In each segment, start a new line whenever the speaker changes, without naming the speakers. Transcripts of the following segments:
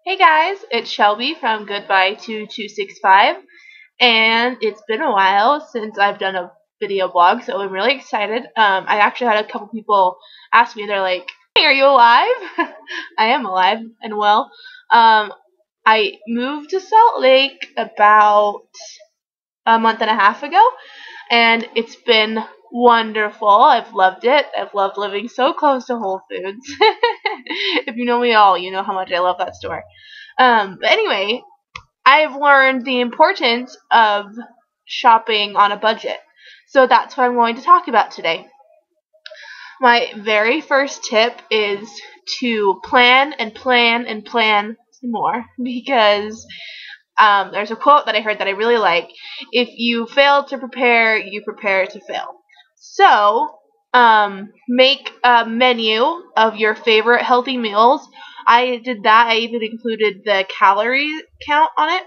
Hey guys, it's Shelby from Goodbye 2265, and it's been a while since I've done a video blog, so I'm really excited. I actually had a couple people ask me, they're like, "Hey, are you alive?" I am alive and well. I moved to Salt Lake about a month and a half ago, and it's been wonderful. I've loved it. I've loved living so close to Whole Foods. If you know me at all, you know how much I love that store. But anyway, I've learned the importance of shopping on a budget. So that's what I'm going to talk about today. My very first tip is to plan and plan and plan some more because there's a quote that I heard that I really like. If you fail to prepare, you prepare to fail. So, make a menu of your favorite healthy meals. I did that. I even included the calorie count on it.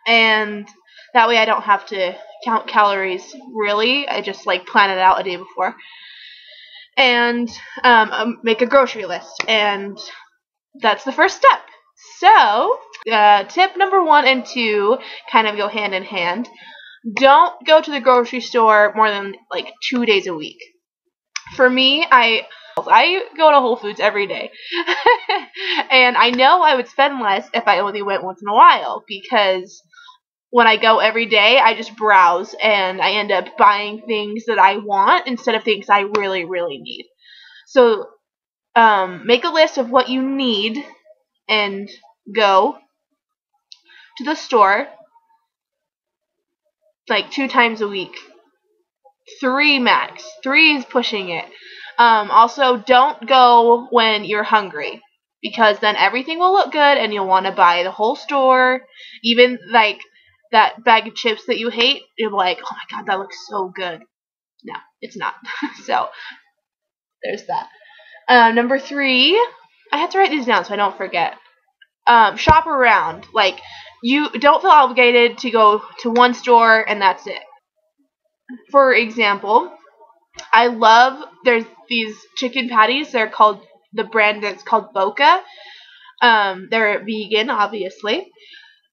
And that way I don't have to count calories really. I just plan it out a day before. And make a grocery list. And that's the first step. So, tip number 1 and 2 kind of go hand in hand. Don't go to the grocery store more than 2 days a week. For me, I go to Whole Foods every day. And I know I would spend less if I only went once in a while, because when I go every day, I just browse and I end up buying things that I want instead of things I really, really need. So, make a list of what you need and go to the store 2 times a week. 3 max. 3 is pushing it. Also, don't go when you're hungry, because then everything will look good and you'll want to buy the whole store. Even that bag of chips that you hate, you'll be like, oh my god, that looks so good. No, it's not. So, there's that. Number 3, I have to write these down so I don't forget. Shop around. You don't feel obligated to go to one store and that's it. For example, there's these chicken patties. They're called, the brand that's called Boca. They're vegan, obviously.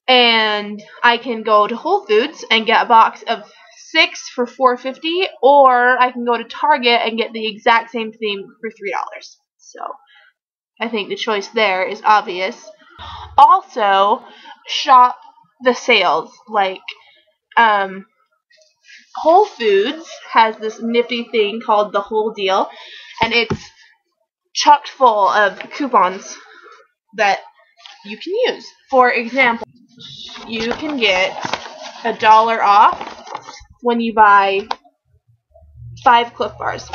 And I can go to Whole Foods and get a box of 6 for $4.50, or I can go to Target and get the exact same thing for $3. So, I think the choice there is obvious. Also, shop the sales. Whole Foods has this nifty thing called the Whole Deal, and it's chock full of coupons that you can use. For example, you can get $1 off when you buy 5 Clif Bars.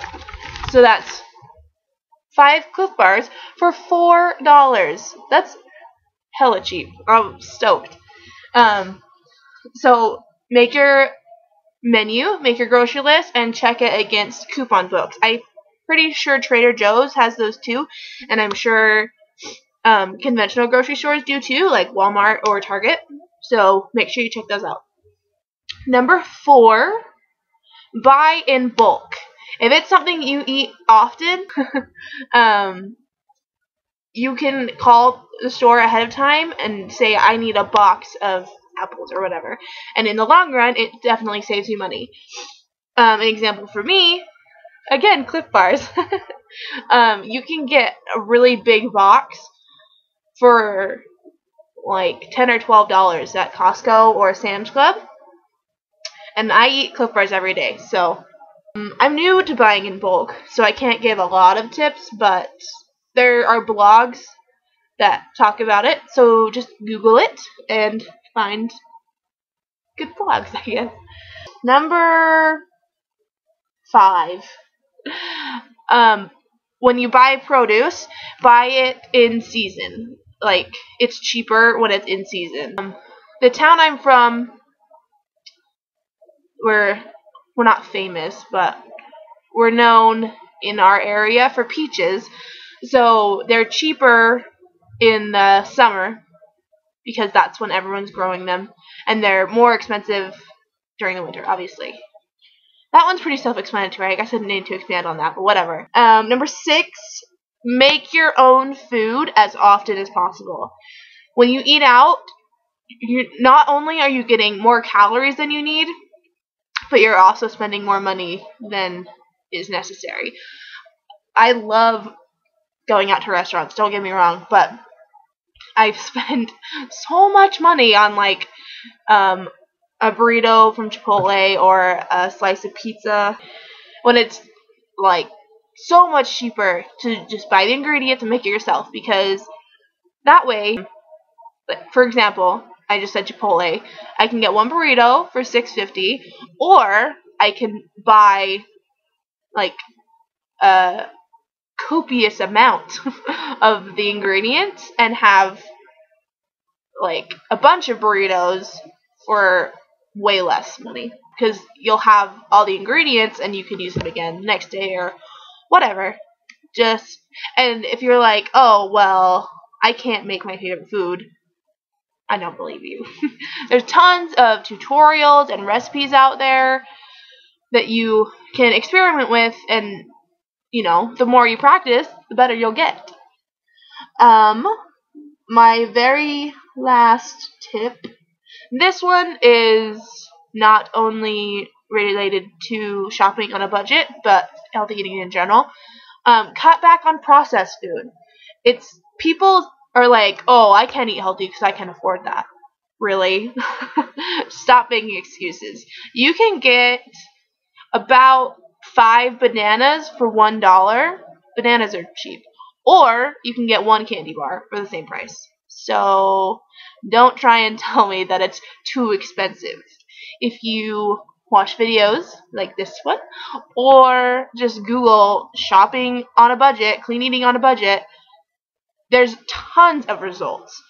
So that's 5 Clif Bars for $4. That's hella cheap. I'm stoked. So make your menu, make your grocery list, and check it against coupon books. I'm pretty sure Trader Joe's has those too, and I'm sure conventional grocery stores do too, like Walmart or Target. So make sure you check those out. Number 4, buy in bulk. If it's something you eat often, you can call the store ahead of time and say, I need a box of apples or whatever. And in the long run, it definitely saves you money. An example for me, again, Clif Bars. You can get a really big box for $10 or $12 at Costco or Sam's Club. And I eat Clif Bars every day, so I'm new to buying in bulk, so I can't give a lot of tips, but there are blogs that talk about it, so just Google it and find good blogs, I guess. Number 5. When you buy produce, buy it in season. It's cheaper when it's in season. The town I'm from, we're not famous, but we're known in our area for peaches. So they're cheaper in the summer because that's when everyone's growing them, and they're more expensive during the winter, obviously. That one's pretty self-explanatory. I guess I didn't need to expand on that, but whatever. Number 6, make your own food as often as possible. When you eat out, not only are you getting more calories than you need, but you're also spending more money than is necessary. I love going out to restaurants, don't get me wrong, but I've spent so much money on like a burrito from Chipotle or a slice of pizza when it's like so much cheaper to just buy the ingredients and make it yourself, because that way, for example, I just said Chipotle, I can get one burrito for $6.50, or I can buy like a copious amount of the ingredients and have like a bunch of burritos for way less money, because you'll have all the ingredients and you can use them again the next day or whatever. And if you're like, oh well, I can't make my favorite food, I don't believe you. There's tons of tutorials and recipes out there that you can experiment with, and the more you practice, the better you'll get. My very last tip. This one is not only related to shopping on a budget, but healthy eating in general. Cut back on processed food. People are like, oh, I can't eat healthy because I can't afford that. Really? Stop making excuses. You can get about 5 bananas for $1. Bananas are cheap. Or you can get 1 candy bar for the same price. So don't try and tell me that it's too expensive. If you watch videos like this one, or just Google shopping on a budget, clean eating on a budget, there's tons of results.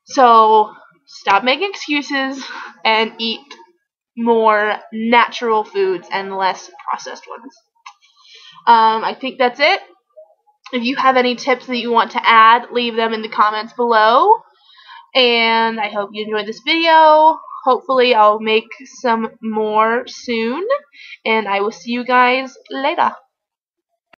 So stop making excuses and eat more natural foods and less processed ones. I think that's it. If you have any tips that you want to add, leave them in the comments below. And I hope you enjoyed this video. Hopefully I'll make some more soon. And I will see you guys later.